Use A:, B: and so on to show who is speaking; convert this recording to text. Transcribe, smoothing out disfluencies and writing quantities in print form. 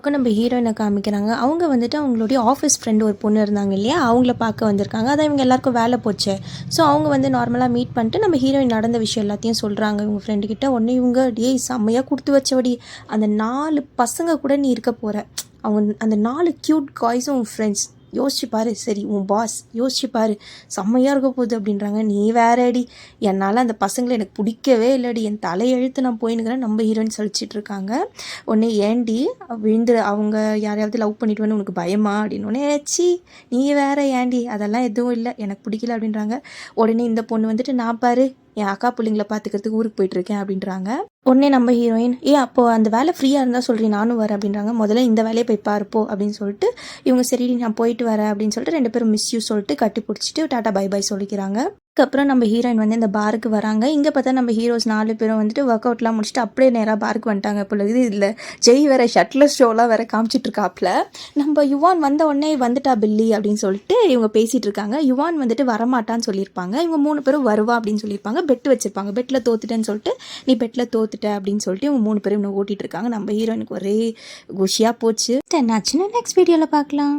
A: பக்கம் நம்ம ஹீரோயினை காமிக்கிறாங்க. அவங்க வந்துட்டு அவங்களுடைய ஆஃபீஸ் ஃப்ரெண்டு ஒரு பொண்ணு இருந்தாங்க இல்லையா, அவங்கள பார்க்க வந்திருக்காங்க. அதான் இவங்க எல்லாருக்கும் வேலை போச்சே. ஸோ அவங்க வந்து நார்மலாக மீட் பண்ணிட்டு நம்ம ஹீரோயின் நடந்த விஷயம் எல்லாத்தையும் சொல்கிறாங்க இவங்க ஃப்ரெண்டுக்கிட்ட. உடனே இவங்க டேய் செம்மையாக கொடுத்து வச்சபடி, அந்த 4 பசங்க கூட நீ இருக்க போகிற, அவங்க அந்த 4 க்யூட் காய்ஸும் உன் ஃப்ரெண்ட்ஸ், யோசிச்சு பாரு, சரி உன் பாஸ் யோசிச்சு பாரு, செம்மையாக இருக்க போகுது அப்படின்றாங்க. நீ வேறடி, என்னால் அந்த பசங்களை எனக்கு பிடிக்கவே இல்லடி, என் தலையெழுத்து நான் போயின்னுக்கிறேன் நம்ம ஹீரோயின் சலிச்சிட்டு இருக்காங்க. உடனே ஏண்டி விழுந்து அவங்க யாரையாவது லவ் பண்ணிட்டு உனக்கு பயமா அப்படின்னு உடனே சி நீ வேற ஏண்டி, அதெல்லாம் எதுவும் இல்லை, எனக்கு பிடிக்கல அப்படின்றாங்க. உடனே இந்த பொண்ணு வந்துட்டு நான் பாரு என் அக்கா பிள்ளைங்களை பார்த்துக்கிறதுக்கு ஊருக்கு போயிட்டுருக்கேன் அப்படின்றாங்க. உடனே நம்ம ஹீரோயின் அப்போது அந்த வேலை ஃப்ரீயாக இருந்தால் சொல்கிறேன் நானும் வரேன் அப்படின்றாங்க. முதல்ல இந்த வேலையை போய் பார்ப்போ அப்படின்னு சொல்லிட்டு இவங்க சரி நான் போயிட்டு வரேன் அப்படின்னு சொல்லிட்டு 2 பேரும் மிஸ் யூ சொல்லிட்டு கட்டி பிடிச்சிட்டு டாட்டா பை பை சொல்லிக்கிறாங்க. அதுக்கப்புறம் நம்ம ஹீரோயின் வந்து இந்த பாருக்கு வராங்க. இங்கே பார்த்தா நம்ம ஹீரோஸ் 4 பேரும் வந்துட்டு ஒர்க் அவுட்லாம் முடிச்சுட்டு அப்படியே நேராக பாருக்கு வந்துட்டாங்க. இப்போ இது இதில் ஜெய் வேறு ஷட்லஸ் ஷோலாம் வேறு காமிச்சிட்ருக்காப்புல. நம்ம யுவான் வந்த உடனே வந்துட்டா பில்லி அப்படின்னு சொல்லிட்டு இவங்க பேசிகிட்டு இருக்காங்க. யுவான் வந்துட்டு வரமாட்டான்னு சொல்லியிருப்பாங்க. இவங்க 3 பேரும் வருவா அப்படின்னு சொல்லியிருப்பாங்க. பெட் வச்சிருப்பாங்க. பெட்டில் தோத்துட்டேன்னு சொல்லிட்டு நீ பெட்டில் தோத்துட்ட அப்படின்னு சொல்லிட்டு இவங்க 3 பேரும் இன்னும் ஓட்டிகிட்டு இருக்காங்க. நம்ம ஹீரோயினுக்கு ஒரே குஷியாக போச்சு. என்னாச்சுன்னு நெக்ஸ்ட் வீடியோவில் பார்க்கலாம்.